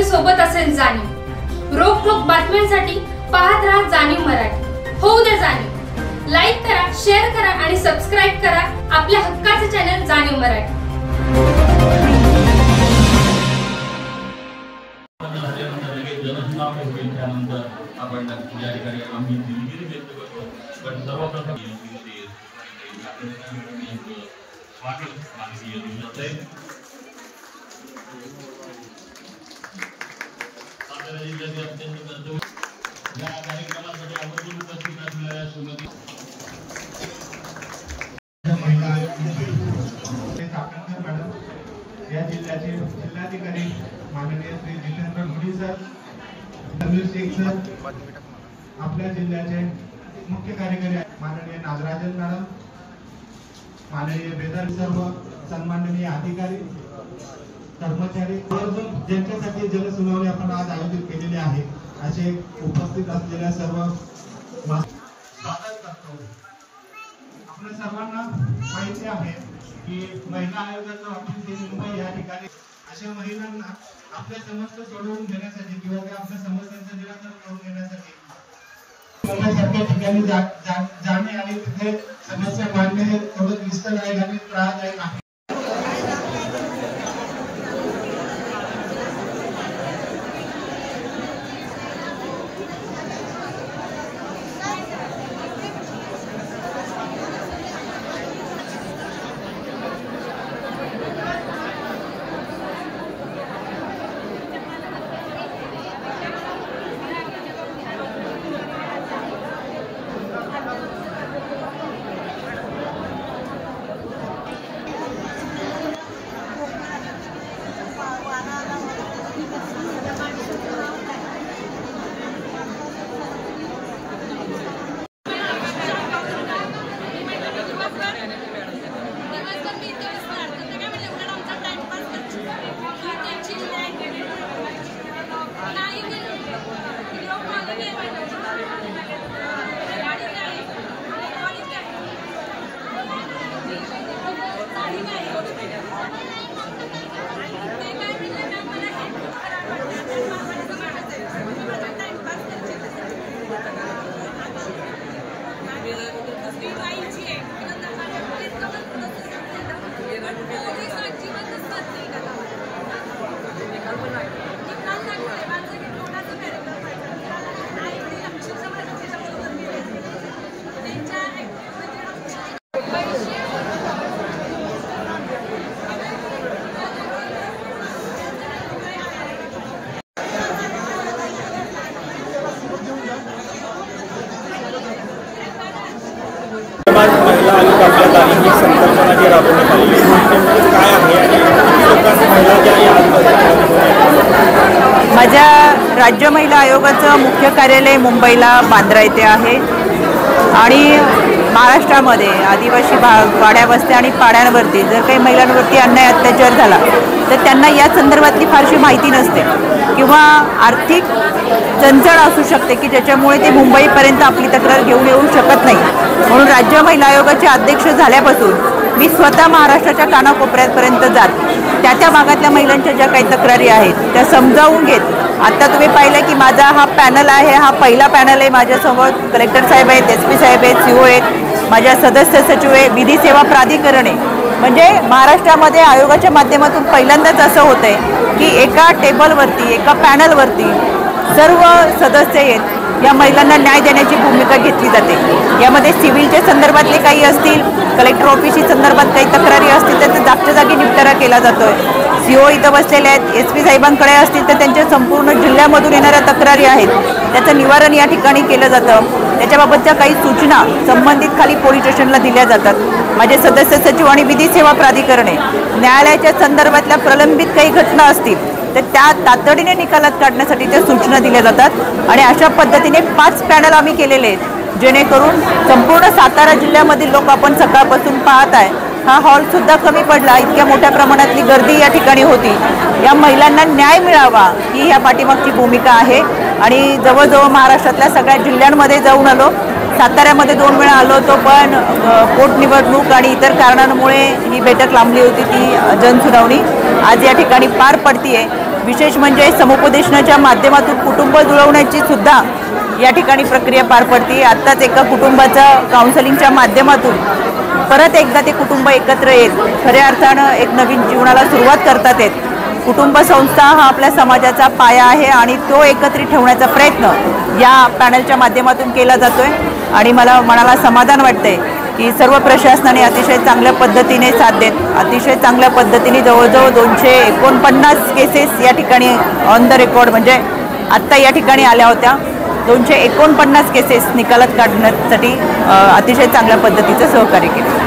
सोबत असेल जाणीव। रोखोक बातम्यांसाठी पाहत राहा जाणीव मराठी। होऊ दे जाणीव। लाईक करा, शेअर करा आणि सबस्क्राइब करा आपल्या हक्काचे चॅनल जाणीव मराठी। आपण या ठिकाणी आम्ही दिलगिरी व्यक्त करतो, पण सर्वप्रथम स्वागत माननीय दिवसाचे सातारा जिल्ह्याचे अत्यंत कर्तव्य या कार्यक्रमासाठी आवर्जून उपस्थित असलेल्या श्रीमती महिला मॅडम, या जिल्ह्याचे जिल्हाधिकारी माननीय श्री जितेंद्र गुडी सर, समीर शेख सर, आपल्या जिल्ह्याचे मुख्य कार्यकारी माननीय नागराजन मॅडम, माननीय बेदर, सर्व सन्माननीय अधिकारी, कर्मचारी, ज्यांच्यासाठी जनसुनावणी आपण आज आयोजित केलेली आहे, असे उपस्थित असलेल्या सर्व स्वागत करतो। आपल्या सर्वांना माहिती आहे की महिला आयोगाचं ऑफिस मुंबई या ठिकाणी अशा महिलांना आपल्या समस्या सोडवून घेण्यासाठी किंवा आपल्या समस्यांचं निराकरण करून घेण्यासाठी सारख्या ठिकाणी जाणे आणि तिथे समस्या मांडणे हे थोडं क्लिष्टदायक आणि त्रासदायक आहे। महिला आयोग आपल्या तालीमी संकल्पना जी राबवण्यात आली आहे काय आहे आणि लोकांना महिला ज्या माझ्या राज्य महिला आयोगाचं मुख्य कार्यालय मुंबईला बांद्रा येथे आहे आणि महाराष्ट्रामध्ये आदिवासी भाग, वाड्या वस्त्या आणि पाड्यांवरती जर काही महिलांवरती अन्याय अत्याचार झाला तर त्यांना या संदर्भातली फारशी माहिती नसते किंवा आर्थिक चंचळ असू शकते की ज्याच्यामुळे ते मुंबईपर्यंत आपली तक्रार घेऊन येऊ शकत नाही। म्हणून राज्य महिला आयोगाचे अध्यक्ष झाल्यापासून मी स्वतः महाराष्ट्राच्या कानाकोपऱ्यापर्यंत जात त्या भागातल्या महिलांच्या ज्या काही तक्रारी आहेत त्या समजावून घेत आता तुम्ही पाहिलं की माझा हा पॅनल आहे, हा पहिला पॅनल आहे। माझ्यासमोर कलेक्टर साहेब आहेत, SP साहेब आहेत, CO आहेत, माझ्या सदस्य सचिव आहे, विधी सेवा प्राधिकरण आहे। म्हणजे महाराष्ट्रामध्ये आयोगाच्या माध्यमातून पहिल्यांदाच असं होतं आहे की एका टेबलवरती, एका पॅनलवरती सर्व सदस्य आहेत या महिलांना न्याय देण्याची भूमिका घेतली जाते। यामध्ये सिव्हिलच्या संदर्भातले काही असतील, कलेक्टर ऑफिसची संदर्भात काही तक्रारी असतील तर जागच्या जागी निपटारा केला जातोय। CO इथं बसलेले आहेत, SP साहेबांकडे असतील तर त्यांच्या संपूर्ण जिल्ह्यामधून येणाऱ्या तक्रारी आहेत त्याचं निवारण या ठिकाणी केलं जातं। त्याच्याबाबतच्या काही सूचना संबंधित खाली पोलीस स्टेशनला दिल्या जातात। माझे सदस्य सचिव आणि विधी सेवा प्राधिकरणे न्यायालयाच्या संदर्भातल्या प्रलंबित काही घटना असतील तर त्या तातडीने निकालात काढण्यासाठी त्या सूचना दिल्या जातात आणि अशा पद्धतीने 5 पॅनल आम्ही केलेले आहेत जेणेकरून संपूर्ण सातारा जिल्ह्यामधील लोक आपण सकाळपासून पाहत आहे। हा हॉल सुद्धा कमी पडला, इतक्या मोठ्या प्रमाणातली गर्दी या ठिकाणी होती। या महिलांना न्याय मिळावा ही या पाठीमागची भूमिका आहे आणि जवळजवळ महाराष्ट्रातल्या सगळ्या जिल्ह्यांमध्ये जाऊन आलो। साताऱ्यामध्ये 2 वेळा आलो होतो पण पोटनिवडणूक आणि इतर कारणांमुळे ही बैठक लांबली होती ती जनसुनावणी आज या ठिकाणी पार पडतीये। विशेष म्हणजे समुपदेशनाच्या माध्यमातून कुटुंब जुळवण्याची सुद्धा या ठिकाणी प्रक्रिया पार पडते। आत्ताच एका कुटुंबाचं काउन्सिलिंगच्या माध्यमातून परत एकदा ते कुटुंब एकत्र येत खऱ्या अर्थानं एक नवीन जीवनाला सुरुवात करतात आहेत। कुटुंब संस्था हा आपल्या समाजाचा पाया आहे आणि तो एकत्रित ठेवण्याचा प्रयत्न या पॅनलच्या माध्यमातून केला जातोय आणि मला मनाला समाधान वाटतंय की सर्व प्रशासनाने अतिशय चांगल्या पद्धतीने साथ देत अतिशय चांगल्या पद्धतीने जवळजवळ 249 केसेस या ठिकाणी ऑन द रेकॉर्ड म्हणजे आत्ता या ठिकाणी आल्या होत्या। 249 केसेस निकालात काढण्यासाठी अतिशय चांगल्या पद्धतीचं सहकार्य केलं।